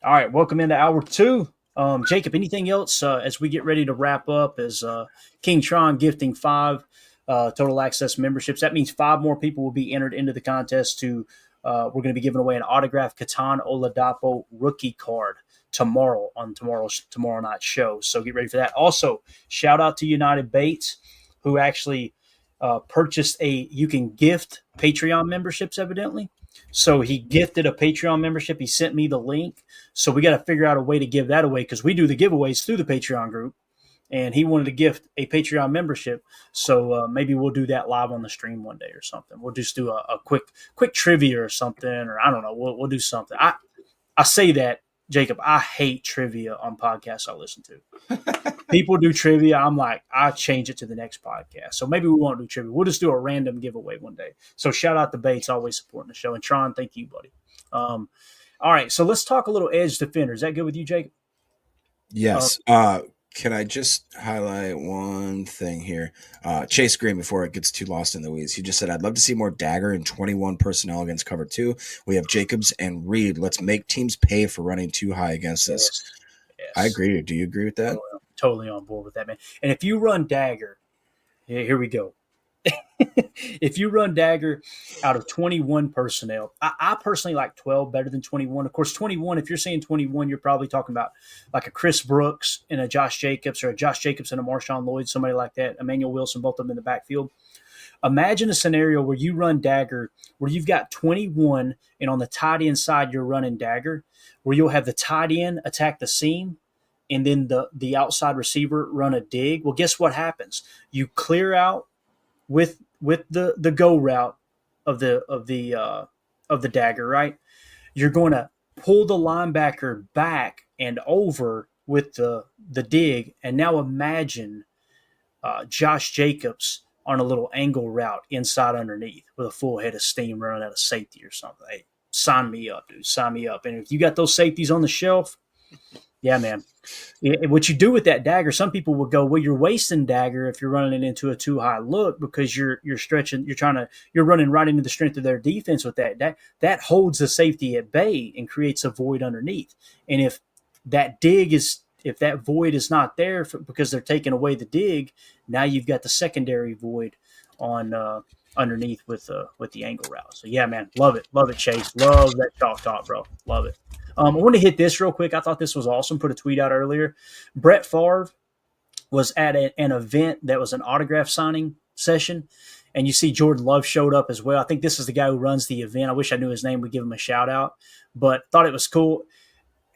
All right, welcome into hour two. Jacob, anything else as we get ready to wrap up? As King Tron gifting five total access memberships, that means five more people will be entered into the contest. We're going to be giving away an autographed Catan Oladapo rookie card tomorrow on tomorrow night's show. So get ready for that. Also, shout out to United Bates, who actually purchased you can gift Patreon memberships evidently. So he gifted a Patreon membership. He sent me the link. So we got to figure out a way to give that away because we do the giveaways through the Patreon group. And he wanted to gift a Patreon membership. So maybe we'll do that live on the stream one day or something. We'll just do a quick trivia or something, or I don't know. We'll do something. I say that, Jacob, I hate trivia on podcasts I listen to. People do trivia. I'm like, I change it to the next podcast. So maybe we won't do trivia. We'll just do a random giveaway one day. So shout out to Bates, always supporting the show. And Tron, thank you, buddy. All right, so let's talk a little edge defender. Is that good with you, Jacob? Yes. Can I just highlight one thing here? Chase Green, before it gets too lost in the weeds, he just said, I'd love to see more dagger and 21 personnel against cover two. We have Jacobs and Reed. Let's make teams pay for running too high against us. Yes. I agree. Do you agree with that? Totally on board with that, man. And if you run dagger, here we go. If you run dagger out of 21 personnel, I personally like 12 better than 21. Of course, 21, if you're saying 21, you're probably talking about like a Chris Brooks and a Josh Jacobs, or a Josh Jacobs and a Marshawn Lloyd, somebody like that, Emmanuel Wilson, both of them in the backfield. Imagine a scenario where you run dagger, where you've got 21, and on the tight end side, you're running dagger, where you'll have the tight end attack the seam, and then the outside receiver run a dig. Well, guess what happens? You clear out with the go route of the dagger, right? You're going to pull the linebacker back and over with the dig, and now imagine Josh Jacobs on a little angle route inside underneath with a full head of steam running out of safety or something. Hey, sign me up, dude. Sign me up. And if you got those safeties on the shelf, yeah, man. What you do with that dagger, some people would go, well, you're wasting dagger if you're running it into a too high look because you're stretching, you're running right into the strength of their defense with that. That holds the safety at bay and creates a void underneath. And if that void is not there because they're taking away the dig, now you've got the secondary void on underneath with the angle route. So yeah, man, love it, Chase, love that chalk talk, bro, love it. I want to hit this real quick. I thought this was awesome. Put a tweet out earlier. Brett Favre was at an event that was an autograph signing session, and you see Jordan Love showed up as well. I think this is the guy who runs the event. I wish I knew his name. We'd give him a shout out, but thought it was cool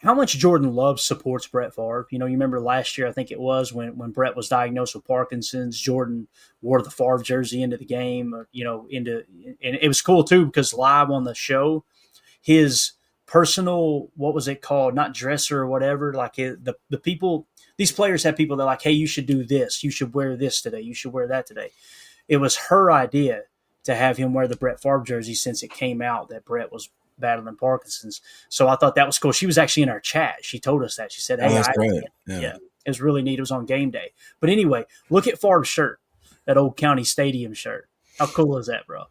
how much Jordan Love supports Brett Favre. You remember last year, I think it was, when Brett was diagnosed with Parkinson's, Jordan wore the Favre jersey into the game, and it was cool too because live on the show, his personal, what was it called? Not dresser or whatever. Like the people, these players have people that are like, hey, you should do this. You should wear this today. You should wear that today. It was her idea to have him wear the Brett Favre jersey since it came out that Brett was battling Parkinson's. So I thought that was cool. She was actually in our chat. She told us that. She said, hey, yeah, it was really neat. It was on game day. But anyway, look at Favre's shirt, that old County Stadium shirt. How cool is that, bro?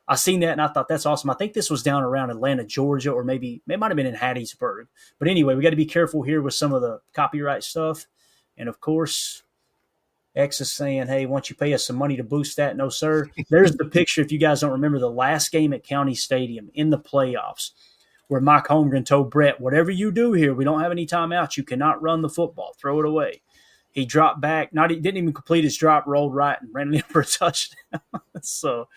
I seen that and I thought that's awesome. I think this was down around Atlanta, Georgia, or maybe it might have been in Hattiesburg. But anyway, we got to be careful here with some of the copyright stuff. And of course, X is saying, hey, why don't you pay us some money to boost that? No, sir. There's the picture, if you guys don't remember, the last game at County Stadium in the playoffs where Mike Holmgren told Brett, whatever you do here, we don't have any timeouts. You cannot run the football. Throw it away. He dropped back. Didn't even complete his drop, rolled right, and ran in for a touchdown. So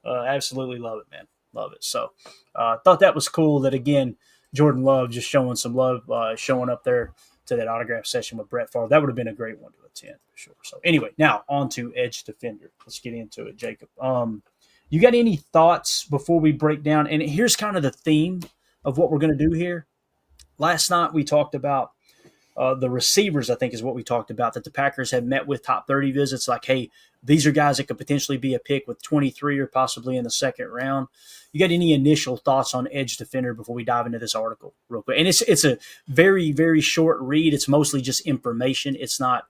absolutely love it, man. Love it. So thought that was cool that, again, Jordan Love just showing some love, showing up there to that autograph session with Brett Favre. That would have been a great one to attend for sure. So anyway, now on to edge defender. Let's get into it, Jacob. You got any thoughts before we break down? And here's kind of the theme of what we're going to do here. Last night we talked about the receivers, I think is what we talked about, that the Packers had met with top 30 visits. Like, hey, these are guys that could potentially be a pick with 23 or possibly in the second round. You got any initial thoughts on edge defender before we dive into this article real quick? And it's a very, very short read. It's mostly just information. It's not,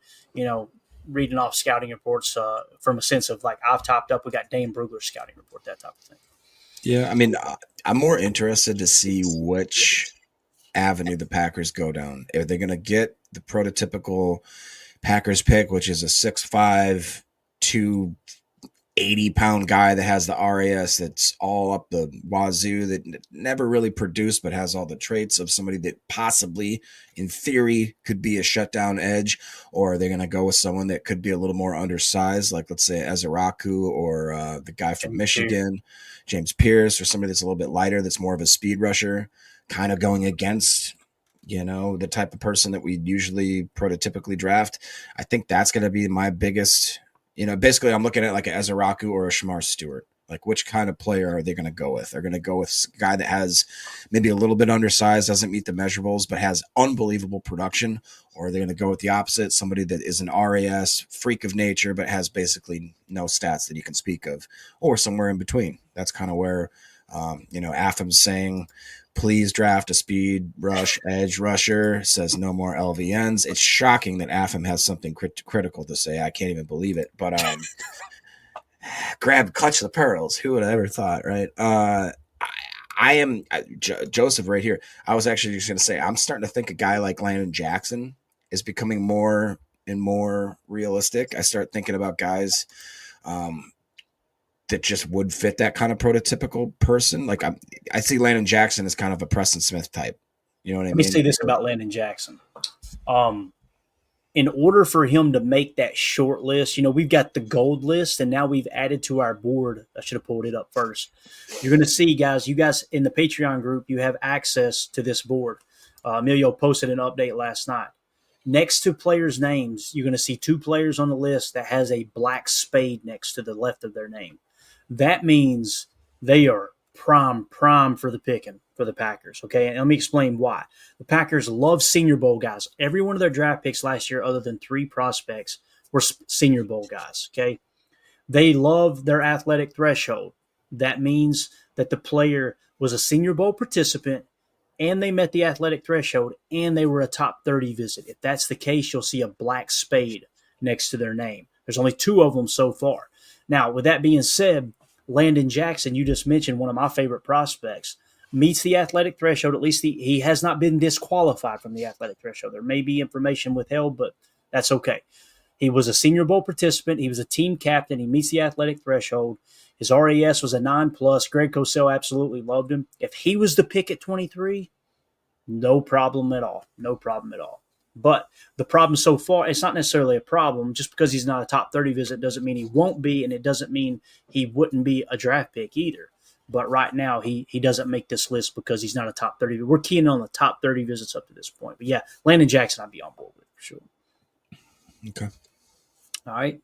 reading off scouting reports from a sense of like, I've topped up. We got Dane Brugler's scouting report, that type of thing. Yeah, I mean, I'm more interested to see which avenue the Packers go down. Are they going to get the prototypical Packers pick, which is a 6'5", 280-pound guy that has the RAS that's all up the wazoo, that never really produced but has all the traits of somebody that possibly, in theory, could be a shutdown edge? Or are they going to go with someone that could be a little more undersized, like let's say Ezeraku or the guy from Michigan, James Pierce, or somebody that's a little bit lighter, that's more of a speed rusher, kind of going against the type of person that we usually prototypically draft? I think that's going to be my biggest, basically I'm looking at like an Ezeraku or a Shamar Stewart. Like, which kind of player are they going to go with? They're going to go with a guy that has maybe a little bit undersized, doesn't meet the measurables, but has unbelievable production. Or are they going to go with the opposite, somebody that is an RAS, freak of nature, but has basically no stats that you can speak of, or somewhere in between? That's kind of where, Afam's saying, please draft a speed rush edge rusher, says no more LVNs. It's shocking that Afam has something critical to say. I can't even believe it. But clutch the pearls. Who would have ever thought, right? Joseph right here. I was actually just going to say, I'm starting to think a guy like Landon Jackson is becoming more and more realistic. I start thinking about guys that just would fit that kind of prototypical person. Like I see Landon Jackson as kind of a Preston Smith type. You know what I mean? Let me say this about Landon Jackson. In order for him to make that short list, we've got the gold list, and now we've added to our board. I should have pulled it up first. You're going to see, guys, you guys in the Patreon group, you have access to this board. Emilio posted an update last night. Next to players' names, you're going to see 2 players on the list that has a black spade next to the left of their name. That means they are prime for the picking for the Packers, okay? And let me explain why. The Packers love Senior Bowl guys. Every one of their draft picks last year, other than 3 prospects, were Senior Bowl guys, okay? They love their athletic threshold. That means that the player was a Senior Bowl participant, and they met the athletic threshold, and they were a top 30 visit. If that's the case, you'll see a black spade next to their name. There's only 2 of them so far. Now, with that being said, Landon Jackson, you just mentioned, one of my favorite prospects, meets the athletic threshold. At least he has not been disqualified from the athletic threshold. There may be information withheld, but that's okay. He was a Senior Bowl participant. He was a team captain. He meets the athletic threshold. His RAS was a 9+. Greg Cosell absolutely loved him. If he was the pick at 23, no problem at all. No problem at all. But the problem so far, it's not necessarily a problem. Just because he's not a top 30 visit doesn't mean he won't be, and it doesn't mean he wouldn't be a draft pick either. But right now, he doesn't make this list because he's not a top 30. We're keying on the top 30 visits up to this point. But yeah, Landon Jackson, I'd be on board with for sure. Okay. All right.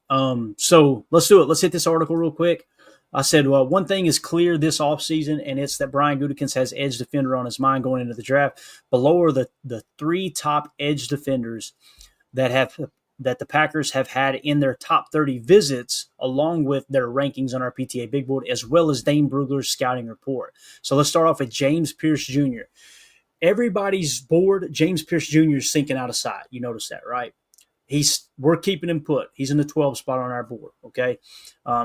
So let's do it. Let's hit this article real quick. I said, well, one thing is clear this offseason, and it's that Brian Gutekunst has edge defender on his mind going into the draft. Below are the 3 top edge defenders that the Packers have had in their top 30 visits, along with their rankings on our PTA Big Board, as well as Dane Brugler's scouting report. So let's start off with James Pierce Jr. Everybody's board, James Pierce Jr. is sinking out of sight. You notice that, right? We're keeping him put. He's in the 12 spot on our board, okay?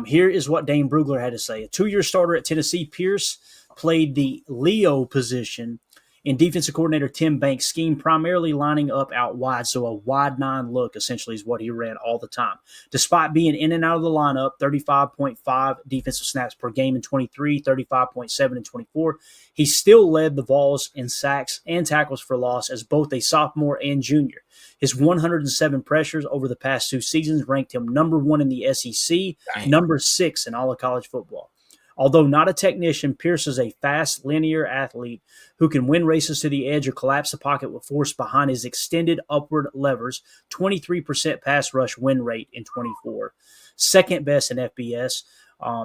Here is what Dane Brugler had to say. A 2-year starter at Tennessee, Pierce played the Leo position in defensive coordinator Tim Banks' scheme, primarily lining up out wide, so a wide 9 look essentially is what he ran all the time. Despite being in and out of the lineup, 35.5 defensive snaps per game in 23, 35.7 in 24, he still led the Vols in sacks and tackles for loss as both a sophomore and junior. His 107 pressures over the past 2 seasons ranked him number 1 in the SEC, number 6 in all of college football. Although not a technician, Pierce is a fast, linear athlete who can win races to the edge or collapse the pocket with force behind his extended upward levers, 23% pass rush win rate in 24. Second best in FBS.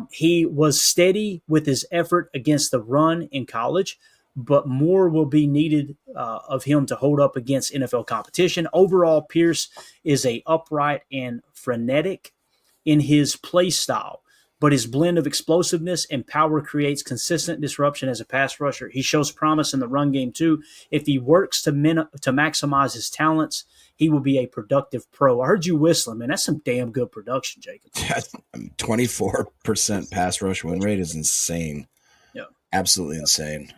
He was steady with his effort against the run in college, but more will be needed of him to hold up against NFL competition. Overall, Pierce is a upright and frenetic in his play style, but his blend of explosiveness and power creates consistent disruption as a pass rusher. He shows promise in the run game too. If he works to maximize his talents, he will be a productive pro. I heard you whistling, man. That's some damn good production, Jacob. 24% pass rush win rate is insane. Yeah. Absolutely insane.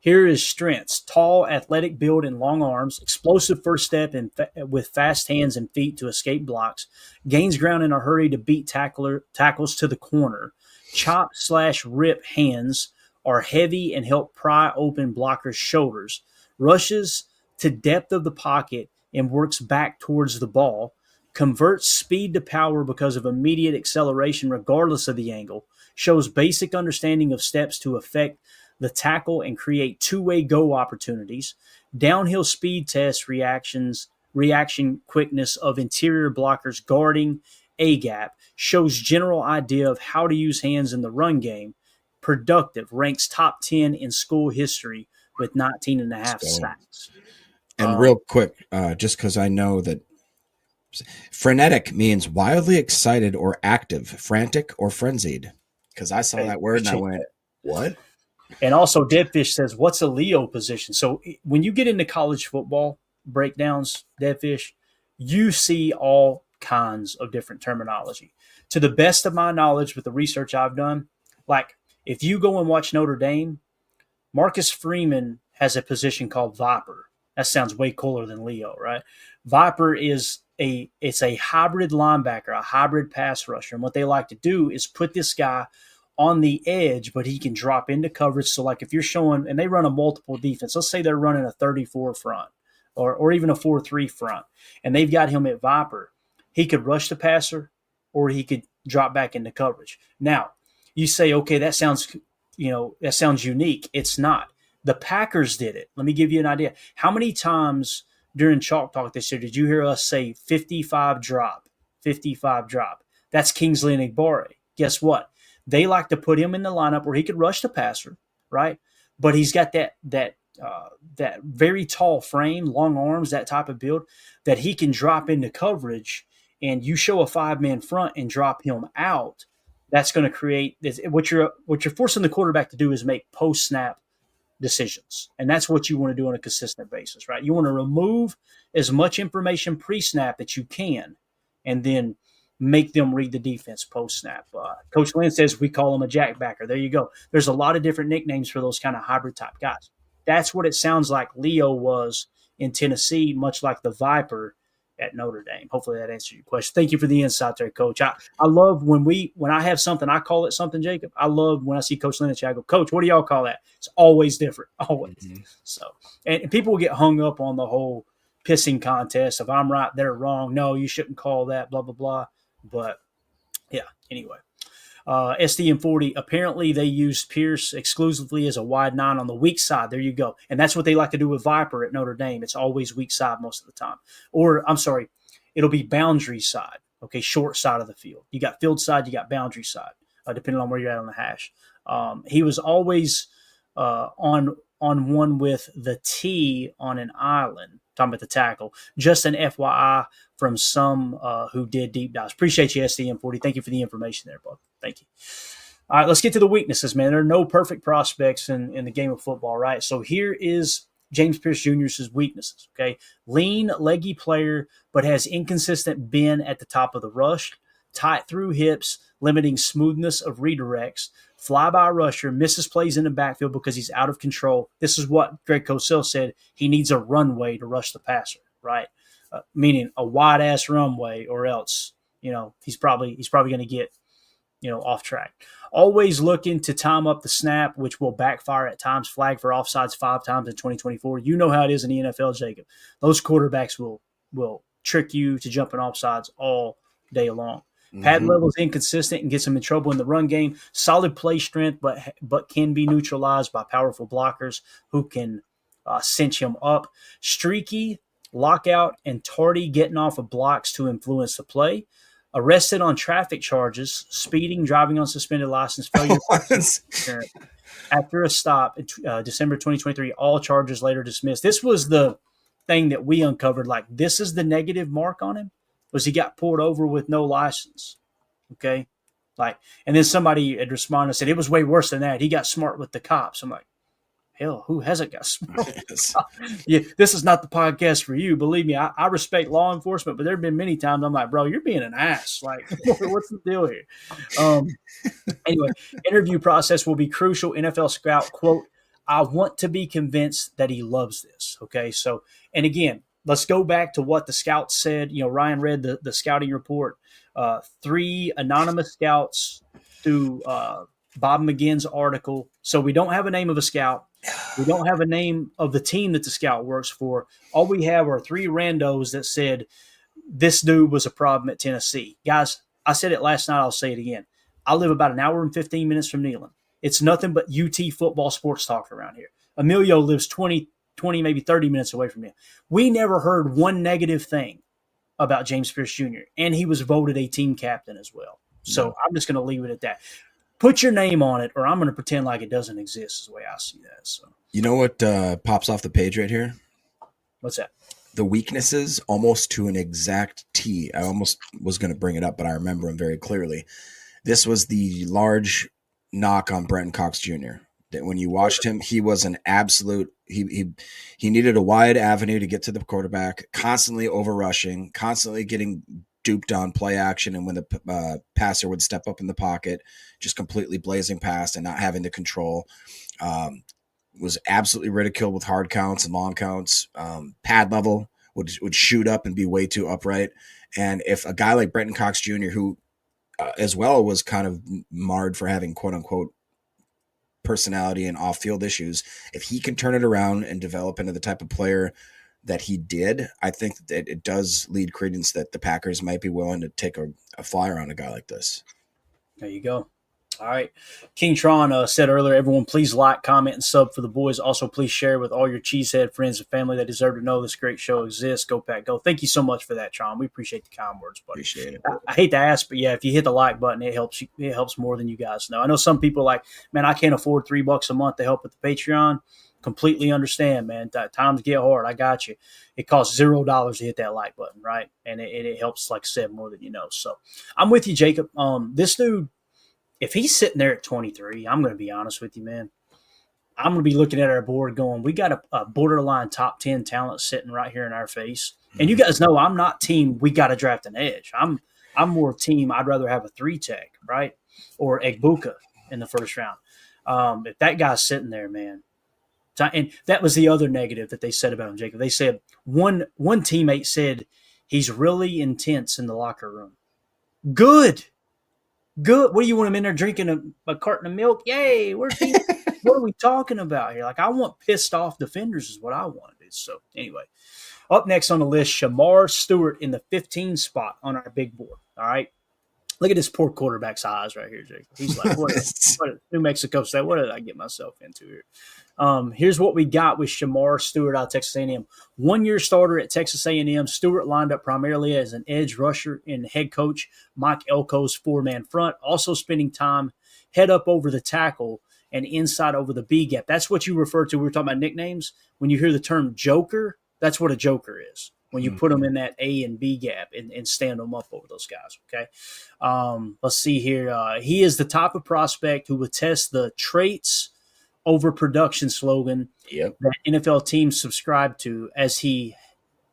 Here is strengths: tall, athletic build and long arms, explosive first step and with fast hands and feet to escape blocks, gains ground in a hurry to beat tackles to the corner, chop/rip hands, are heavy and help pry open blockers' shoulders, rushes to depth of the pocket and works back towards the ball, converts speed to power because of immediate acceleration regardless of the angle, shows basic understanding of steps to affect the tackle and create two-way go opportunities, downhill speed test reaction quickness of interior blockers guarding a gap, shows general idea of how to use hands in the run game, productive, ranks top 10 in school history with 19 and a half sacks. And real quick, just because I know that frenetic means wildly excited or active, frantic or frenzied. Because I saw that word and I went, what? And also, Deadfish says, what's a Leo position? So when you get into college football breakdowns, Deadfish, you see all kinds of different terminology. To the best of my knowledge with the research I've done, like if you go and watch Notre Dame, Marcus Freeman has a position called Viper. That sounds way cooler than Leo, right? Viper is it's a hybrid linebacker, a hybrid pass rusher. And what they like to do is put this guy on the edge, but he can drop into coverage. So like if you're showing, and they run a multiple defense, let's say they're running a 34 front or even a 4-3 front, and they've got him at Viper, he could rush the passer or he could drop back into coverage. Now, you say, okay, that sounds unique. It's not. The Packers did it. Let me give you an idea. How many times during Chalk Talk this year did you hear us say 55 drop? 55 drop. That's Kingsley Enagbare. Guess what? They like to put him in the lineup where he could rush the passer, right? But he's got that very tall frame, long arms, that type of build, that he can drop into coverage, and you show a 5-man front and drop him out. That's going to create this. What you're forcing the quarterback to do is make post-snap decisions, and that's what you want to do on a consistent basis, right? You want to remove as much information pre-snap that you can, and then make them read the defense post-snap. Coach Lynn says we call him a jackbacker. There you go. There's a lot of different nicknames for those kind of hybrid-type guys. That's what it sounds like Leo was in Tennessee, much like the Viper at Notre Dame. Hopefully that answers your question. Thank you for the insight there, Coach. I love when I have something, I call it something, Jacob. I love when I see Coach Lynch, I go, Coach, what do y'all call that? It's always different, always. Mm-hmm. So, and people will get hung up on the whole pissing contest. If I'm right, they're wrong. No, you shouldn't call that, blah, blah, blah. But, yeah, anyway. SDM40, apparently they used Pierce exclusively as a wide 9 on the weak side. There you go. And that's what they like to do with Viper at Notre Dame. It's always weak side most of the time. Or, I'm sorry, it'll be boundary side, okay, short side of the field. You got field side, you got boundary side, depending on where you're at on the hash. He was always on one with the T on an island, talking about the tackle. Just an FYI from some who did deep dives. Appreciate you, SDM40. Thank you for the information there, bud. Thank you. All right, let's get to the weaknesses, man. There are no perfect prospects in the game of football, right? So here is James Pierce Jr.'s weaknesses, okay? Lean, leggy player, but has inconsistent bend at the top of the rush, tight through hips, limiting smoothness of redirects, fly-by rusher, misses plays in the backfield because he's out of control. This is what Greg Cosell said. He needs a runway to rush the passer, right? Meaning a wide-ass runway, or else, he's probably going to get, off track. Always looking to time up the snap, which will backfire at times. Flag for offsides 5 times in 2024. You know how it is in the NFL, Jacob. Those quarterbacks will trick you to jumping offsides all day long. Mm-hmm. Pad level is inconsistent and gets him in trouble in the run game. Solid play strength, but can be neutralized by powerful blockers who can cinch him up. Streaky, lockout, and tardy getting off of blocks to influence the play. Arrested on traffic charges, speeding, driving on suspended license, failure after a stop in December 2023. All charges later dismissed. This was the thing that we uncovered. Like, this is the negative mark on him, was he got pulled over with no license. Okay? And then somebody had responded and said, it was way worse than that. He got smart with the cops. I'm like, hell, who hasn't got smart? Yes. Yeah, this is not the podcast for you. Believe me, I respect law enforcement, but there have been many times I'm like, bro, you're being an ass. Like, what's the deal here? Anyway, interview process will be crucial. NFL scout, quote, I want to be convinced that he loves this. Okay. So, and again, let's go back to what the scouts said. Ryan read the scouting report. 3 anonymous scouts through Bob McGinn's article. So we don't have a name of a scout. We don't have a name of the team that the scout works for. All we have are 3 randos that said this dude was a problem at Tennessee. Guys, I said it last night. I'll say it again. I live about an hour and 15 minutes from Neyland. It's nothing but UT football sports talk around here. Emilio lives 20, maybe 30 minutes away from him. We never heard one negative thing about James Pierce Jr., and he was voted a team captain as well. So I'm just going to leave it at that. Put your name on it, or I'm going to pretend like it doesn't exist is the way I see that. So, you know what pops off the page right here? What's that? The weaknesses almost to an exact T. I almost was going to bring it up, but I remember them very clearly. This was the large knock on Brenton Cox Jr. That when you watched him, he was an absolute. He needed a wide avenue to get to the quarterback, constantly over rushing, constantly getting duped on play action, and when the passer would step up in the pocket, just completely blazing past and not having the control. Was absolutely ridiculed with hard counts and long counts. Pad level would shoot up and be way too upright. And if a guy like Brenton Cox Jr., who as well was kind of marred for having quote unquote personality and off-field issues, if he can turn it around and develop into the type of player that he did, I think that it does lead credence that the Packers might be willing to take a flyer on a guy like this. There you go. All right. King Tron said earlier, everyone please like, comment, and sub for the boys. Also, please share with all your cheesehead friends and family that deserve to know this great show exists. Go Pack Go. Thank you so much for that, Tron. We appreciate the kind words, buddy. Appreciate it. I hate to ask, but yeah, if you hit the like button, it helps. It helps more than you guys know. I know some people are like, man, I can't afford $3 a month to help with the Patreon. Completely understand, man. Times get hard. I got you. It costs $0 to hit that like button, right? And it helps, like I said, more than you know. So I'm with you, Jacob. This dude, if he's sitting there at 23, I'm going to be honest with you, man. I'm going to be looking at our board going, we got a borderline top 10 talent sitting right here in our face. And you guys know I'm not team, we got to draft an edge. I'm more team, I'd rather have a 3-tech, right? Or Egbuka in the first round. If that guy's sitting there, man. And that was the other negative that they said about him, Jacob. They said one teammate said he's really intense in the locker room. Good. What do you want him in there drinking a carton of milk? Yay, what are we talking about here? Like, I want pissed off defenders is what I want to do. So, anyway, up next on the list, Shamar Stewart in the 15 spot on our big board. All right. Look at this poor quarterback's eyes right here, Jake. He's like, what New Mexico State, what did I get myself into here? Here's what we got with Shamar Stewart out of Texas A&M. 1-year starter at Texas A&M. Stewart lined up primarily as an edge rusher in head coach Mike Elko's 4-man front, also spending time head up over the tackle and inside over the B gap. That's what you refer to. We were talking about nicknames. When you hear the term joker, that's what a joker is. When you put them in that A and B gap and stand them up over those guys, okay? Let's see here. He is the type of prospect who would test the traits over production slogan that NFL teams subscribe to, as he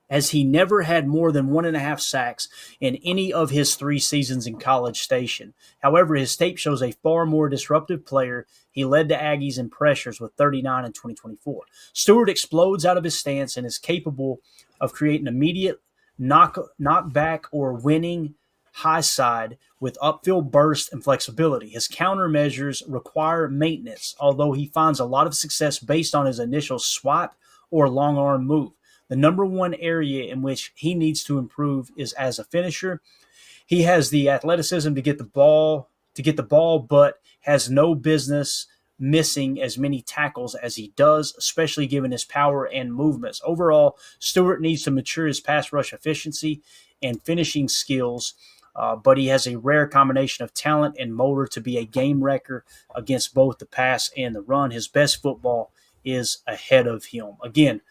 never had more than 1.5 sacks in any of his 3 seasons in College Station. However, his tape shows a far more disruptive player. He led the Aggies in pressures with 39 in 2024. Stewart explodes out of his stance and is capable of creating immediate knockback or winning high side with upfield burst and flexibility. His countermeasures require maintenance, although he finds a lot of success based on his initial swipe or long arm move. The number one area in which he needs to improve is as a finisher. He has the athleticism to get the ball, but has no business missing as many tackles as he does, especially given his power and movements. Overall, Stewart needs to mature his pass rush efficiency and finishing skills, but he has a rare combination of talent and motor to be a game wrecker against both the pass and the run. His best football is ahead of him. Again,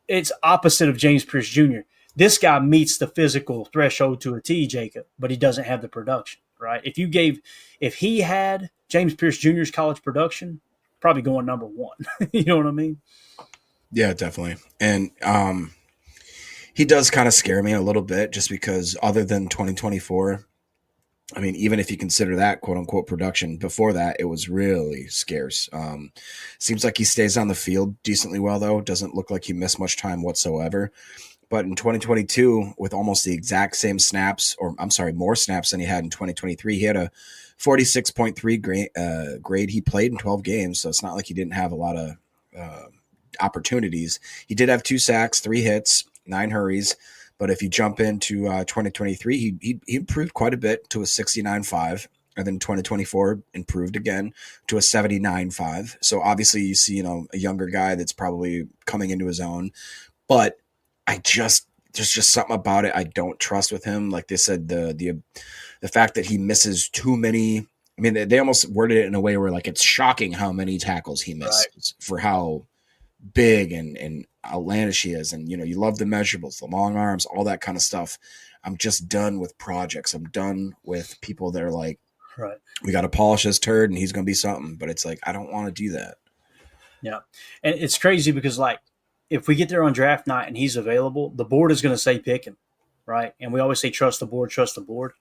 it's opposite of James Pierce Jr. This guy meets the physical threshold to a T, Jacob, but he doesn't have the production, right? If he had James Pierce Jr.'s college production, probably going number 1. You know what I mean? Yeah, definitely. And he does kind of scare me a little bit just because other than 2024, I mean, even if you consider that quote unquote production before that, it was really scarce. Seems like he stays on the field decently well, though. Doesn't look like he missed much time whatsoever. But in 2022, with almost the exact same snaps, or I'm sorry, more snaps than he had in 2023, he had a 46.3 grade. He played in 12 games, so it's not like he didn't have a lot of uh, opportunities. He did have 2 sacks, 3 hits, 9 hurries. But if you jump into 2023, he improved quite a bit to a 69.5. And then 2024 improved again to a 79.5. So obviously you see, a younger guy that's probably coming into his own. But there's just something about it I don't trust with him. Like they said, the fact that he misses too many. I mean, they almost worded it in a way where like it's shocking how many tackles he misses Right. for how big and outlandish he is. And you love the measurables, the long arms, all that kind of stuff. I'm just done with projects. I'm done with people that are like, Right. we got to polish this turd and he's going to be something. But it's like I don't want to do that. Yeah. And it's crazy because, like, if we get there on draft night and he's available, the board is going to say pick him, right? And we always say trust the board, trust the board.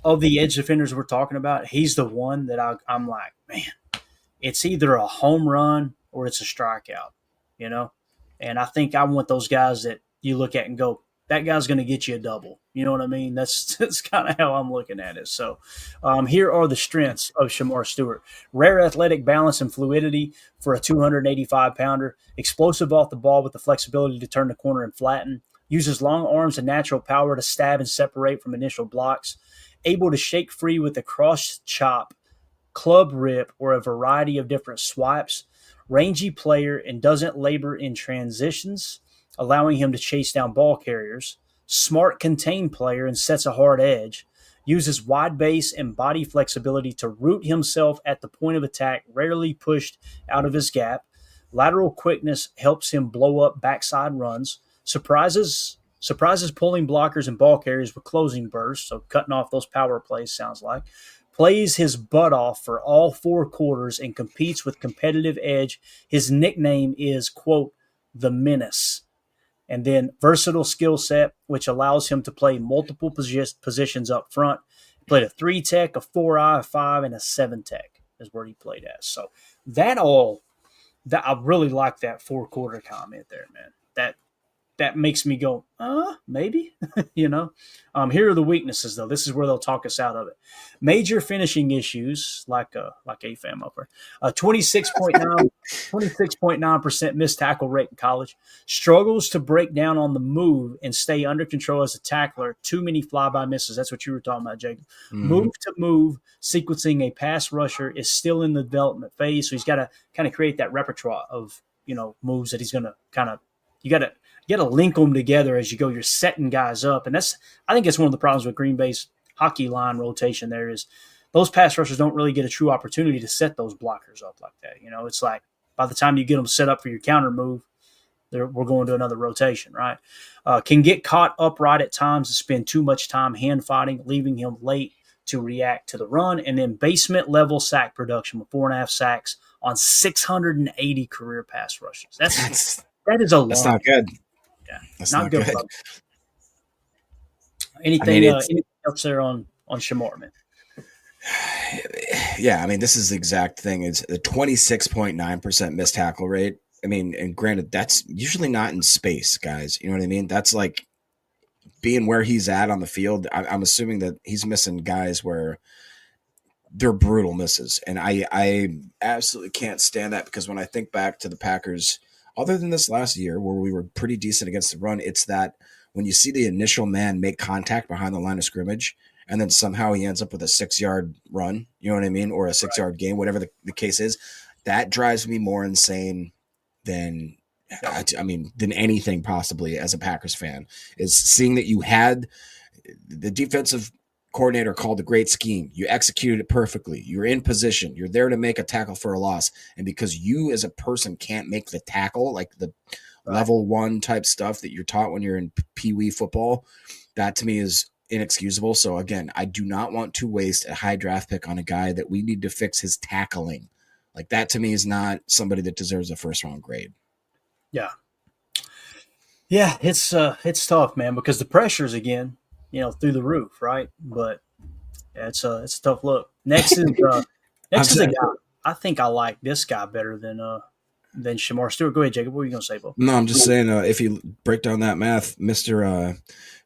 Of the edge defenders we're talking about, he's the one that I'm like, man, it's either a home run or it's a strikeout, you know? And I think I want those guys that you look at and go, that guy's going to get you a double. You know what I mean? That's kind of how I'm looking at it. So here are the strengths of Shamar Stewart. Rare athletic balance and fluidity for a 285-pounder. Explosive off the ball with the flexibility to turn the corner and flatten. Uses long arms and natural power to stab and separate from initial blocks. Able to shake free with a cross chop, club rip, or a variety of different swipes. Rangy player and doesn't labor in transitions, allowing him to chase down ball carriers. Smart contained player and sets a hard edge. Uses wide base and body flexibility to root himself at the point of attack, rarely pushed out of his gap. Lateral quickness helps him blow up backside runs. Surprises pulling blockers and ball carriers with closing bursts, so cutting off those power plays sounds like. Plays his butt off for all 4 quarters and competes with competitive edge. His nickname is, quote, the menace. And then versatile skill set, which allows him to play multiple positions up front. He played a 3 tech, a 4-eye, a 5, and a 7 tech is where he played as. So that I really like that 4 quarter comment there, man. That makes me go, maybe, you know. Here are the weaknesses, though. This is where they'll talk us out of it. Major finishing issues, like AFAM upper, 26.9% missed tackle rate in college. Struggles to break down on the move and stay under control as a tackler. Too many flyby misses. That's what you were talking about, Jacob. Mm-hmm. Move to move, sequencing a pass rusher is still in the development phase, so he's got to kind of create that repertoire of moves that he's going to kind of you got to link them together as you go. You're setting guys up, and I think that's one of the problems with Green Bay's hockey line rotation. There is those pass rushers don't really get a true opportunity to set those blockers up like that. It's like by the time you get them set up for your counter move, we're going to another rotation, right? Can get caught upright at times and spend too much time hand fighting, leaving him late to react to the run. And then basement level sack production with 4.5 sacks on 680 career pass rushes. That is a lot. That's not good. Yeah, that's not good. Anything else there on Shamar, man? Yeah, I mean, this is the exact thing. It's the 26.9% missed tackle rate. I mean, and granted, that's usually not in space, guys. You know what I mean? That's like being where he's at on the field. I'm assuming that he's missing guys where they're brutal misses. And I absolutely can't stand that, because when I think back to the Packers, other than this last year where we were pretty decent against the run, it's that when you see the initial man make contact behind the line of scrimmage and then somehow he ends up with a 6-yard run, you know what I mean? Or a 6-yard game, whatever the case is, that drives me more insane than anything possibly as a Packers fan, is seeing that you had the defensive coordinator called a great scheme. You executed it perfectly. You're in position. You're there to make a tackle for a loss. And because you as a person can't make the tackle, like the level 1 type stuff that you're taught when you're in Pee Wee football, that to me is inexcusable. So again, I do not want to waste a high draft pick on a guy that we need to fix his tackling. Like that to me is not somebody that deserves a 1st-round grade. Yeah. Yeah, it's tough, man, because the pressure's again, through the roof, right? But Yeah, it's a tough look. Next is I'm a saying, guy. I think I like this guy better than Shamar Stewart. Go ahead, Jacob. What are you gonna say, Bo? no, I'm just saying, if you break down that math, Mister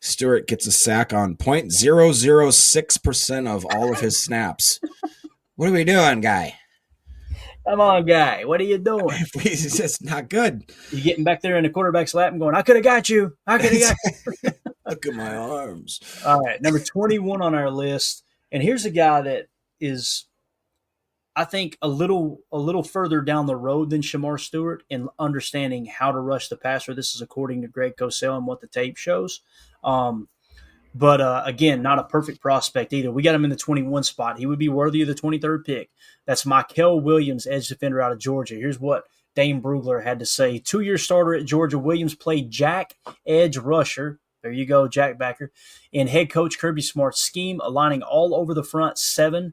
Stewart gets a sack on 0.006% of all of his snaps. What are we doing, guy? Come on, guy. What are you doing? He's just not good. You getting back there in the quarterback's lap and going, I could have got you. I could have got you. Look at my arms. All right, number 21 on our list. And here's a guy that is, I think, a little further down the road than Shamar Stewart in understanding how to rush the passer. This is according to Greg Cosell and what the tape shows. But again, not a perfect prospect either. We got him in the 21 spot. He would be worthy of the 23rd pick. That's Mykel Williams, edge defender out of Georgia. Here's what Dane Brugler had to say. 2-year starter at Georgia, Williams played jack edge rusher. There you go, Jack Backer. In head coach Kirby Smart's scheme, aligning all over the front seven,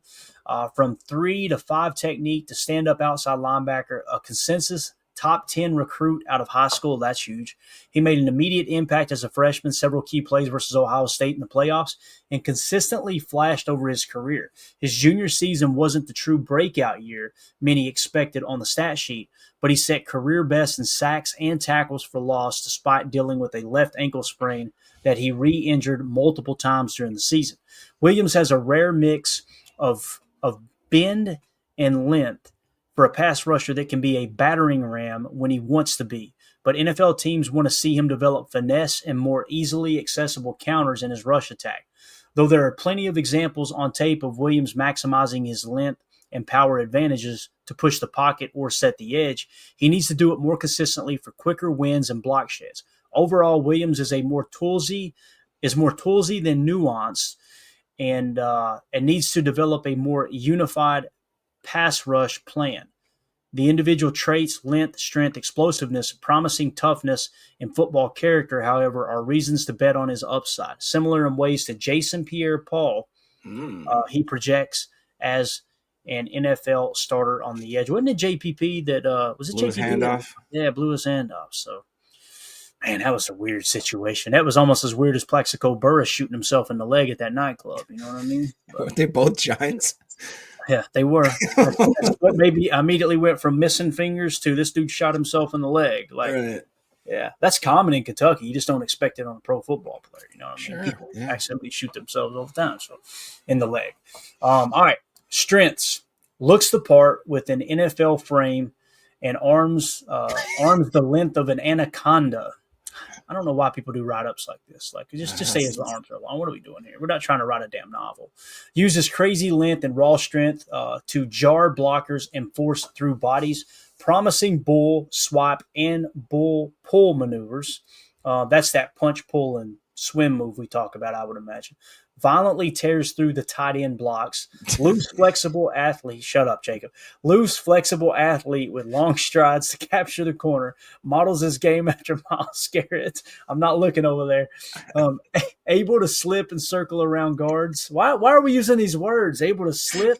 from 3 to 5 technique to stand up outside linebacker, a consensus top 10 recruit out of high school. That's huge. He made an immediate impact as a freshman, several key plays versus Ohio State in the playoffs, and consistently flashed over his career. His junior season wasn't the true breakout year many expected on the stat sheet, but he set career best in sacks and tackles for loss despite dealing with a left ankle sprain that he re-injured multiple times during the season. Williams has a rare mix of bend and length for a pass rusher that can be a battering ram when he wants to be. But NFL teams want to see him develop finesse and more easily accessible counters in his rush attack. Though there are plenty of examples on tape of Williams maximizing his length and power advantages to push the pocket or set the edge, he needs to do it more consistently for quicker wins and block sheds. Overall, Williams is more toolsy than nuanced, and needs to develop a more unified pass rush plan. The individual traits, length, strength, explosiveness, promising toughness, and football character, however, are reasons to bet on his upside. Similar in ways to Jason Pierre-Paul, he projects as an NFL starter on the edge. Wasn't it JPP that was it blew JPP? His hand off. Yeah, blew his hand off. So, man, that was a weird situation. That was almost as weird as Plaxico Burress shooting himself in the leg at that nightclub. You know what I mean? Were they both Giants? Yeah, they were. That's what maybe immediately went from missing fingers to this dude shot himself in the leg. Like, Right. yeah, that's common in Kentucky. You just don't expect it on a pro football player. You know what I mean? Sure, People yeah. accidentally shoot themselves all the time. So, in the leg. All right, strengths. Looks the part with an NFL frame and arms the length of an anaconda. I don't know why people do write-ups like this. Like, just say his arms are long. What are we doing here? We're not trying to write a damn novel. Uses crazy length and raw strength to jar blockers and force through bodies. Promising bull, swipe, and bull pull maneuvers. That's that punch, pull, and swim move we talk about, I would imagine. Violently tears through the tight end blocks. Loose, flexible athlete. Shut up, Jacob. Loose, flexible athlete with long strides to capture the corner. Models his game after Myles Garrett. I'm not looking over there. Able to slip and circle around guards. Why are we using these words? Able to slip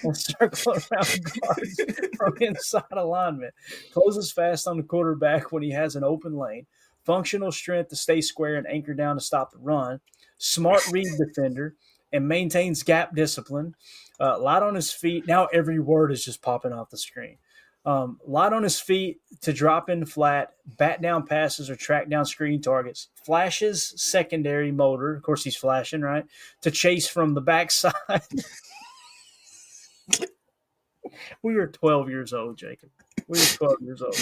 and circle around guards from inside alignment. Closes fast on the quarterback when he has an open lane. Functional strength to stay square and anchor down to stop the run. Smart read defender, and maintains gap discipline. Light on his feet. Now every word is just popping off the screen. Light on his feet to drop in flat, bat down passes or track down screen targets. Flashes secondary motor. Of course, he's flashing, right? To chase from the backside. We were 12 years old, Jacob. We were 12 years old.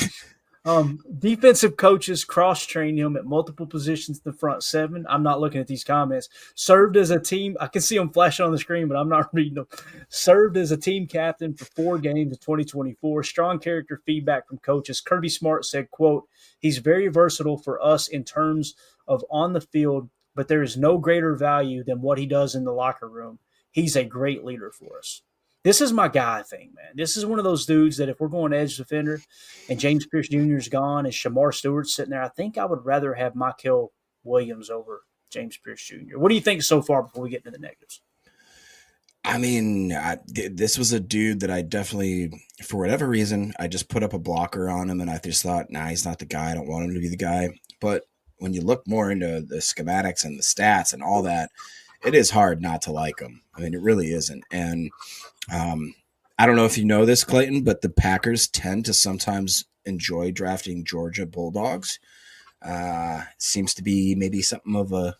Defensive coaches cross-trained him at multiple positions in the front seven. I'm not looking at these comments. Served as a team. I can see them flashing on the screen, but I'm not reading them. Served as a team captain for 4 games in 2024. Strong character feedback from coaches. Kirby Smart said, quote, he's very versatile for us in terms of on the field, but there is no greater value than what he does in the locker room. He's a great leader for us. This is my guy thing, man. This is one of those dudes that if we're going edge defender and James Pierce Jr. is gone and Shamar Stewart's sitting there, I think I would rather have Mykel Williams over James Pierce Jr. What do you think so far before we get into the negatives? I mean, this was a dude that I definitely, for whatever reason, I just put up a blocker on him and I just thought, nah, he's not the guy. I don't want him to be the guy. But when you look more into the schematics and the stats and all that, it is hard not to like him. I mean, it really isn't. And I don't know if you know this, Clayton, but the Packers tend to sometimes enjoy drafting Georgia Bulldogs. Seems to be maybe something of a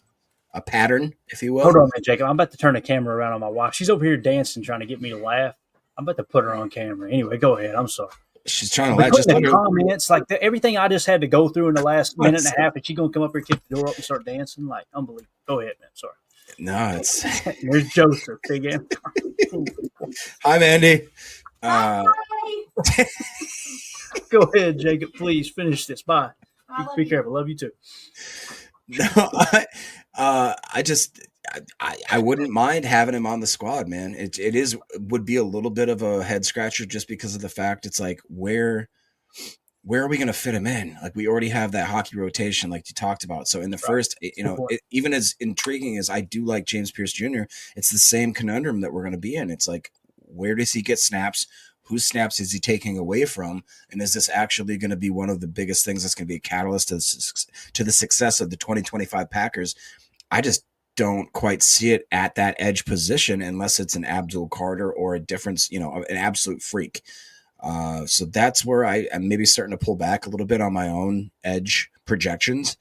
pattern, if you will. Hold on, man, Jacob. I'm about to turn the camera around on my wife. She's over here dancing, trying to get me to laugh. I'm about to put her on camera. Anyway, go ahead. I'm sorry. She's trying to laugh. Just the comments, like everything I just had to go through in the last minute and a half, and she gonna come up here, kick the door up, and start dancing, like unbelievable. Go ahead, man. Sorry. No, it's there's Joseph, big M. Hi, Mandy. Go ahead, Jacob. Please finish this. Bye. Be careful. Love you too. No, I wouldn't mind having him on the squad, man. It would be a little bit of a head scratcher just because of the fact it's like where are we going to fit him in? Like we already have that hockey rotation, like you talked about. So in the first, even as intriguing as I do like James Pierce Jr., it's the same conundrum that we're going to be in. It's like, where does he get snaps? Whose snaps is he taking away from? And is this actually going to be one of the biggest things that's going to be a catalyst to the success of the 2025 Packers? I just don't quite see it at that edge position unless it's an Abdul Carter or a difference, an absolute freak. So that's where I'm maybe starting to pull back a little bit on my own edge projections.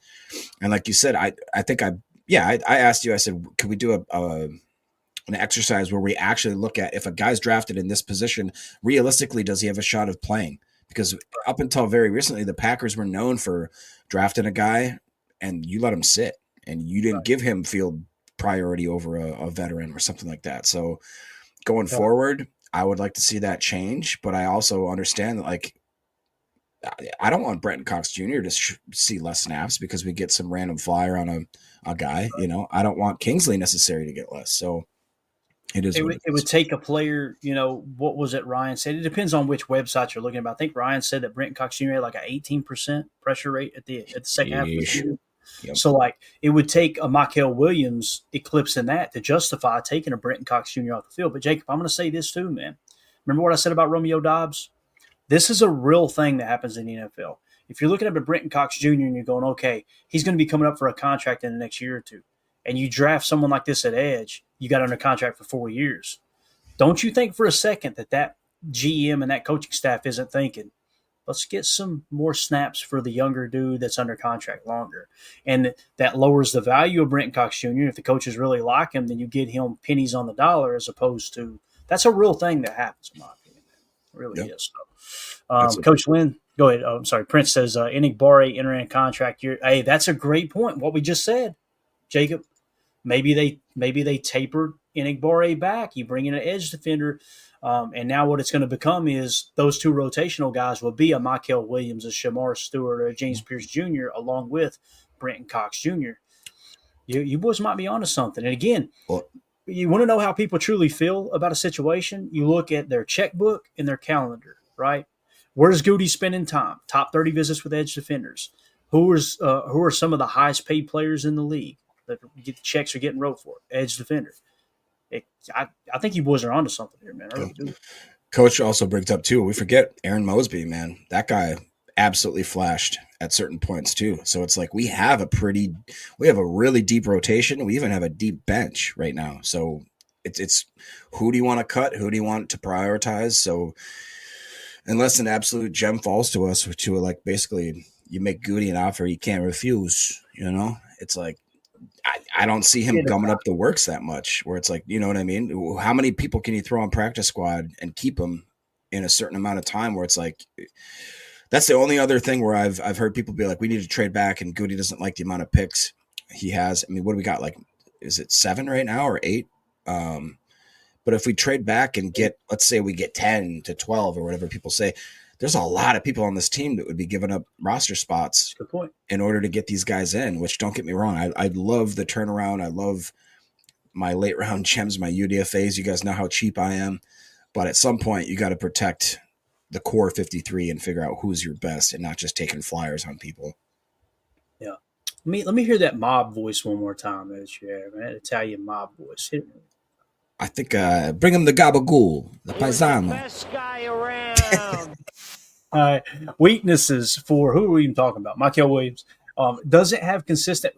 And like you said, I think I asked you, I said, could we do an exercise where we actually look at if a guy's drafted in this position, realistically, does he have a shot of playing? Because up until very recently, the Packers were known for drafting a guy and you let him sit and you didn't give him field priority over a veteran or something like that. So going forward, I would like to see that change, but I also understand that, like, I don't want Brenton Cox Jr. to see less snaps because we get some random flyer on a guy. I don't want Kingsley necessary to get less. So it would take a player, what was it Ryan said? It depends on which website you're looking at. I think Ryan said that Brenton Cox Jr. had like an 18% pressure rate at the second half of the season. Yep. So, like, it would take a Michael Williams eclipsing that to justify taking a Brenton Cox Jr. off the field. But, Jacob, I'm going to say this too, man. Remember what I said about Romeo Doubs? This is a real thing that happens in the NFL. If you're looking at a Brenton Cox Jr. and you're going, okay, he's going to be coming up for a contract in the next year or two, and you draft someone like this at edge, you got under contract for 4 years. Don't you think for a second that GM and that coaching staff isn't thinking, let's get some more snaps for the younger dude that's under contract longer. And that lowers the value of Brenton Cox Jr. If the coaches really like him, then you get him pennies on the dollar as opposed to – that's a real thing that happens, in my opinion. It really is. So, Coach Lynn, go ahead. Oh, I'm sorry. Prince says Enigbare entering a contract year. Hey, that's a great point. What we just said, Jacob. Maybe they tapered Enigbare back. You bring in an edge defender. And now what it's going to become is those two rotational guys will be a Michael Williams, a Shamar Stewart, or a James Pierce Jr., along with Brenton Cox Jr. You boys might be onto something. And again, you want to know how people truly feel about a situation? You look at their checkbook and their calendar, right? Where's Goody spending time? Top 30 visits with edge defenders. Who are some of the highest paid players in the league that get the checks are getting wrote for? Edge defender. I think you boys are onto something here, man. I really do. Coach also brings up too. We forget Aaron Mosby, man. That guy absolutely flashed at certain points too. So it's like we have a really deep rotation. We even have a deep bench right now. So it's who do you want to cut? Who do you want to prioritize? So unless an absolute gem falls to us, to like basically you make Goody an offer he can't refuse. It's like. I don't see him gumming up the works that much where it's like, you know what I mean? How many people can you throw on practice squad and keep them in a certain amount of time where it's like, that's the only other thing where I've heard people be like, we need to trade back and Goody doesn't like the amount of picks he has. I mean, what do we got? Like, is it 7 right now or 8? But if we trade back and let's say we get 10 to 12 or whatever people say, there's a lot of people on this team that would be giving up roster spots in order to get these guys in, which don't get me wrong. I love the turnaround. I love my late round gems, my UDFAs. You guys know how cheap I am. But at some point, you got to protect the core 53 and figure out who's your best and not just taking flyers on people. Yeah. Let me hear that mob voice one more time. That you have, man. Italian mob voice. Hit me. I think bring him the gabagool, the paisano. The best guy around. Weaknesses for who are we even talking about? Michael Williams. Doesn't have consistent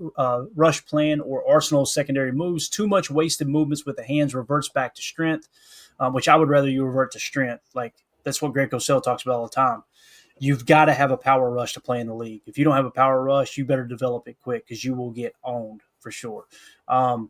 rush plan or arsenal of secondary moves. Too much wasted movements with the hands, reverts back to strength, which I would rather you revert to strength. Like that's what Greg Cosell talks about all the time. You've got to have a power rush to play in the league. If you don't have a power rush, you better develop it quick because you will get owned for sure.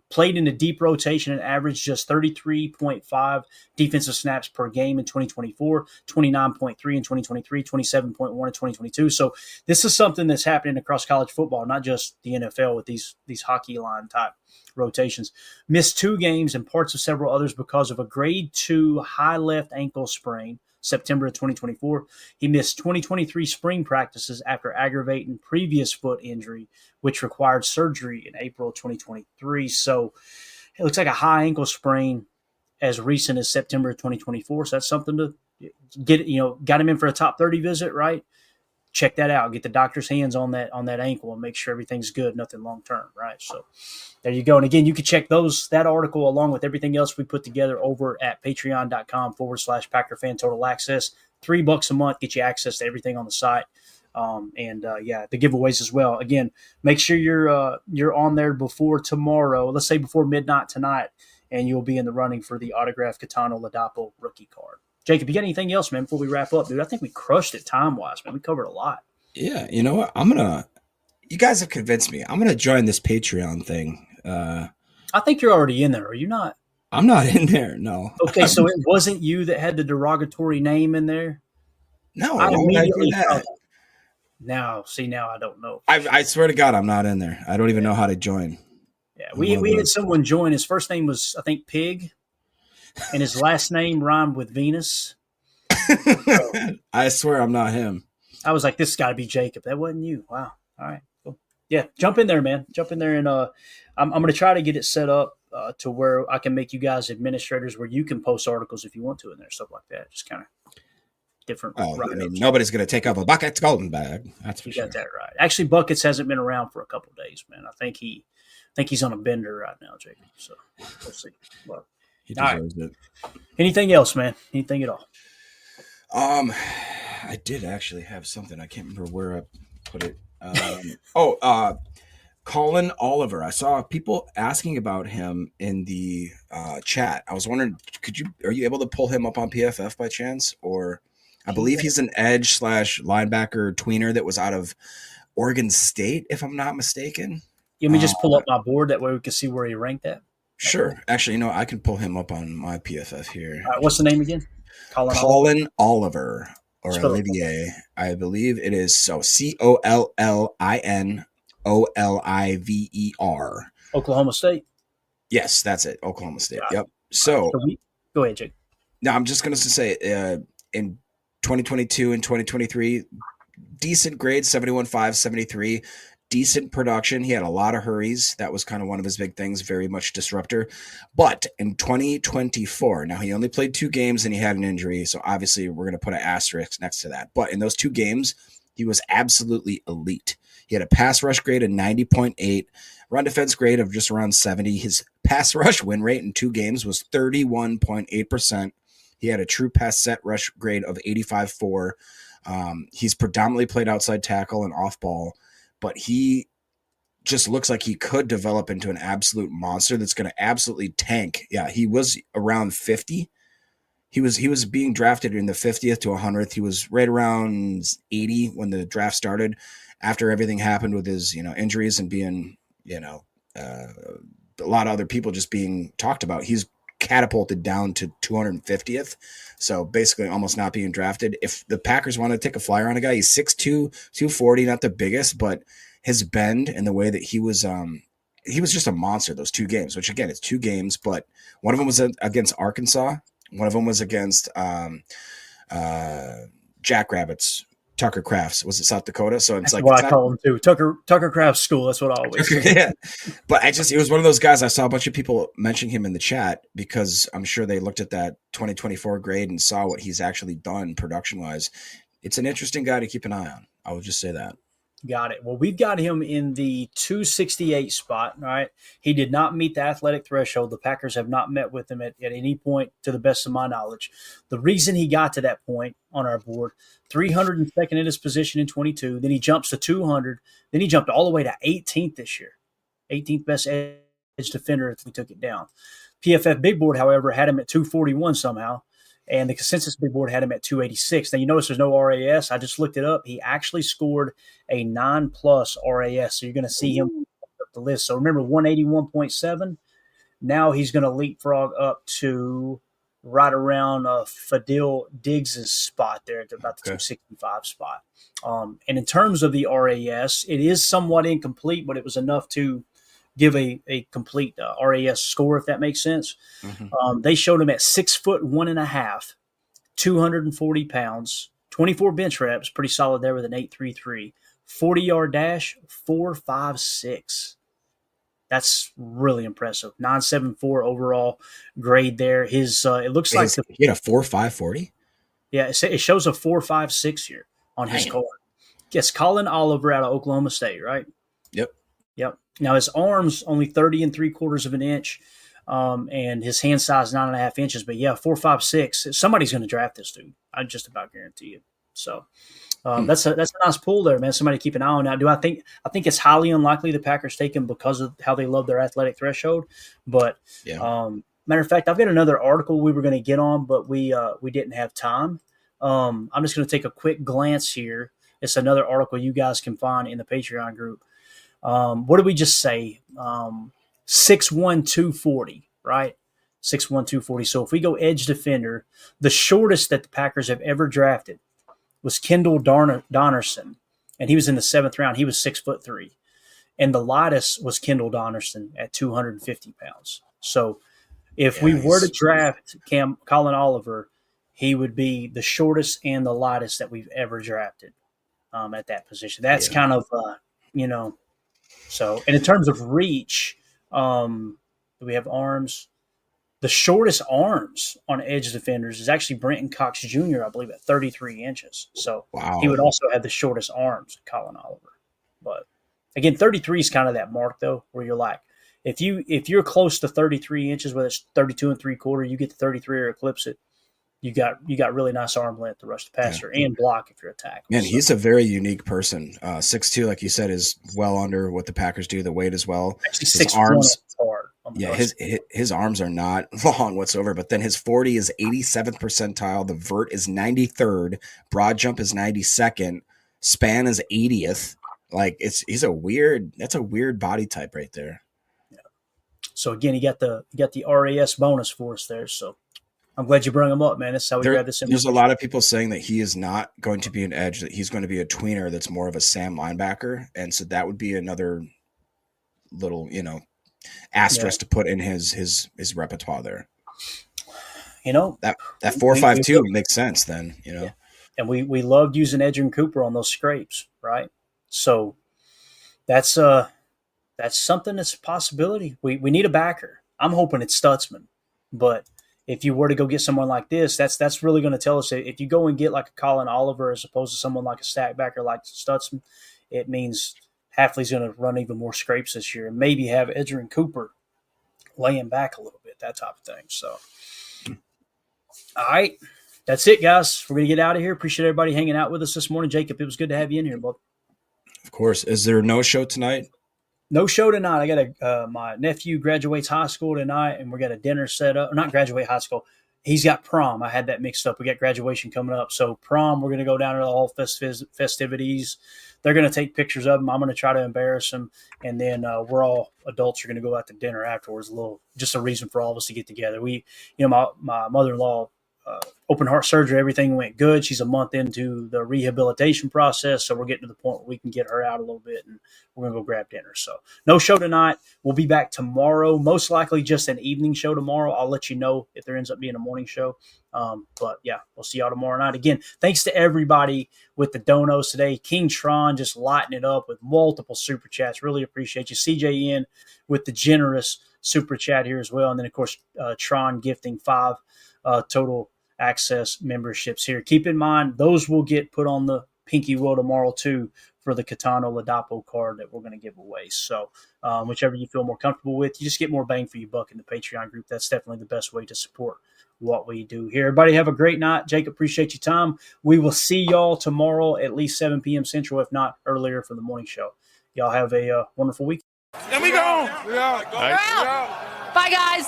Played in a deep rotation and averaged just 33.5 defensive snaps per game in 2024, 29.3 in 2023, 27.1 in 2022. So this is something that's happening across college football, not just the NFL with these hockey line type rotations. Missed 2 games and parts of several others because of a grade 2 high left ankle sprain. September of 2024. He missed 2023 spring practices after aggravating previous foot injury, which required surgery in April of 2023. So it looks like a high ankle sprain as recent as September of 2024. So that's something to get, got him in for a top 30 visit, right? Check that out. Get the doctor's hands on that ankle and make sure everything's good, nothing long term, right? So there you go. And again, you can check that article along with everything else we put together over at patreon.com/PackerFan Total Access. $3 a month, get you access to everything on the site. The giveaways as well. Again, make sure you're on there before tomorrow. Let's say before midnight tonight, and you'll be in the running for the autographed Caetano Ladapo rookie card. Jacob, you got anything else, man, before we wrap up, dude? I think we crushed it time-wise, man. We covered a lot. Yeah, you know what? You guys have convinced me. I'm going to join this Patreon thing. I think you're already in there. Are you not? I'm not in there, no. Okay, so it wasn't you that had the derogatory name in there? No, I immediately that. Now I don't know. I swear to God, I'm not in there. I don't even know how to join. Yeah, we had someone join. His first name was, I think, Pig. And his last name rhymed with Venus. So, I swear I'm not him. I was like, this has got to be Jacob. That wasn't you. Wow. All right. Cool. Yeah, jump in there, man. Jump in there, and I'm going to try to get it set up to where I can make you guys administrators where you can post articles if you want to in there, stuff like that. Just kind of different. Nobody's going to take up a Buckets Golden Bag. That's for sure. You got that right. Actually, Buckets hasn't been around for a couple of days, man. I think he's on a bender right now, Jacob. So we'll see. But, he deserves it. Anything else, man? Anything at all? I did actually have something. I can't remember where I put it. Colin Oliver. I saw people asking about him in the chat. I was wondering, are you able to pull him up on PFF by chance? Or I believe he's an edge / linebacker tweener that was out of Oregon State, if I'm not mistaken. Let me just pull up my board. That way we can see where he ranked at. Sure. Actually, I can pull him up on my PFF here. All right, what's the name again? Colin Oliver, or Olivier. I believe it is COLLINOLIVER. Oklahoma State? Yes, that's it. Oklahoma State. Yep. So go ahead, Jake. Now I'm just going to say in 2022 and 2023, decent grades, 71.5, 73. Decent production. He had a lot of hurries. That was kind of one of his big things, very much disruptor. But in 2024, now he only played 2 games and he had an injury. So obviously we're going to put an asterisk next to that. But in those 2 games, he was absolutely elite. He had a pass rush grade of 90.8, run defense grade of just around 70. His pass rush win rate in 2 games was 31.8%. He had a true pass set rush grade of 85.4. He's predominantly played outside tackle and off ball. But he just looks like he could develop into an absolute monster that's going to absolutely tank. Yeah, he was around 50. He was being drafted in the 50th to 100th. He was right around 80 when the draft started. After everything happened with his injuries and being a lot of other people just being talked about, he's catapulted down to 250th. So basically almost not being drafted. If the Packers want to take a flyer on a guy, he's 6'2", 240, not the biggest, but his bend and the way that he was just a monster those 2 games, which again, it's 2 games, but one of them was against Arkansas. One of them was against Jackrabbits. Tucker Crafts. Was it South Dakota? So it's that's what I call him too. Tucker Crafts School. That's what I always say. Yeah. But it was one of those guys. I saw a bunch of people mentioning him in the chat because I'm sure they looked at that 2024 grade and saw what he's actually done production wise. It's an interesting guy to keep an eye on. I would just say that. Got it. Well, we've got him in the 268 spot. All right. He did not meet the athletic threshold. The Packers have not met with him at any point, to the best of my knowledge. The reason he got to that point on our board, 302nd in his position in 22, then he jumps to 200, then he jumped all the way to 18th this year, 18th best edge defender if we took it down. PFF Big Board, however, had him at 241 somehow. And the consensus big board had him at 286. Now, you notice there's no RAS. I just looked it up. He actually scored a 9+ RAS. So you're going to see him up the list. So remember, 181.7. Now he's going to leapfrog up to right around Fadil Diggs' spot there at about the 265 spot. And in terms of the RAS, it is somewhat incomplete, but it was enough to give a complete RAS score, if that makes sense. Mm-hmm. They showed him at 6'1.5", 240 pounds, 24 bench reps, pretty solid there with an 8.33, 40-yard dash, 4.56. That's really impressive. 9.74 overall grade there. His it looks like he had a 4.540. Yeah, it shows a 4.56 here on his card. Yes, Colin Oliver out of Oklahoma State, right? Yep. Now his arms only 30 3/4 of an inch, and his hand size 9.5 inches. But yeah, 4.56. Somebody's going to draft this dude. I just about guarantee you. So that's a nice pull there, man. Somebody to keep an eye on. Now, I think it's highly unlikely the Packers take him because of how they love their athletic threshold. But matter of fact, I've got another article we were going to get on, but we didn't have time. I'm just going to take a quick glance here. It's another article you guys can find in the Patreon group. What did we just say? 6'1", 240, right? 6'1", 240. So if we go edge defender, the shortest that the Packers have ever drafted was Kendall Donnerson, and he was in the 7th round. He was 6'3", and the lightest was Kendall Donnerson at 250 pounds. So if we were to draft Colin Oliver, he would be the shortest and the lightest that we've ever drafted at that position. That's kind of, So, and in terms of reach, we have arms. The shortest arms on edge defenders is actually Brenton Cox Jr., I believe, at 33 inches. So he would also have the shortest arms, Colin Oliver. But again, 33 is kind of that mark, though, where you're like, if you're close to 33 inches, whether it's 32 3/4, you get to 33 or eclipse it. You got really nice arm length to rush the passer and block if you're attacked. Man, he's a very unique person. 6'2", like you said, is well under what the Packers do. The weight as well. Actually, his arms hard. His arms are not long whatsoever. But then his 40 is 87th percentile. The vert is 93rd. Broad jump is 92nd. Span is 80th. Like that's a weird body type right there. Yeah. So again, you got the RAS bonus for us there. So I'm glad you brought him up, man. That's how we got this in. There's a lot of people saying that he is not going to be an edge, that he's going to be a tweener that's more of a Sam linebacker. And so that would be another little, asterisk to put in his repertoire there. That 4.52 makes sense then, Yeah. And we loved using Edgerrin Cooper on those scrapes, right? So that's something that's a possibility. We need a backer. I'm hoping it's Stutzman, but if you were to go get someone like this, that's really going to tell us if you go and get like a Colin Oliver as opposed to someone like a stack backer like Stutzman, it means Hafley's going to run even more scrapes this year and maybe have Edgerrin Cooper laying back a little bit, that type of thing. So, all right, that's it, guys. We're going to get out of here. Appreciate everybody hanging out with us this morning. Jacob, it was good to have you in here, bud. Of course. Is there no show tonight? No show tonight. I got my nephew graduates high school tonight, and we got a dinner set up. Not graduate high school. He's got prom. I had that mixed up. We got graduation coming up. So prom, we're going to go down to the whole festivities. They're going to take pictures of them. I'm going to try to embarrass them. And then we're all adults are going to go out to dinner afterwards. Just a reason for all of us to get together. My mother-in-law, open heart surgery, everything went good. She's a month into the rehabilitation process, so we're getting to the point where we can get her out a little bit, and we're going to go grab dinner. So no show tonight. We'll be back tomorrow, most likely just an evening show tomorrow. I'll let you know if there ends up being a morning show. But, yeah, we'll see y'all tomorrow night. Again, thanks to everybody with the donos today. King Tron just lighting it up with multiple super chats. Really appreciate you. CJN with the generous super chat here as well. And then, of course, Tron gifting 5 total access memberships here. Keep in mind, those will get put on the Pinky will tomorrow too for the Catano Ladapo card that we're going to give away. So whichever you feel more comfortable with, you just get more bang for your buck in the Patreon group. That's definitely the best way to support what we do here. Everybody have a great night. Jake, appreciate your time. We will see y'all tomorrow at least 7 p.m. Central, if not earlier, for the morning show. Y'all have a wonderful week. There we go. Bye, guys.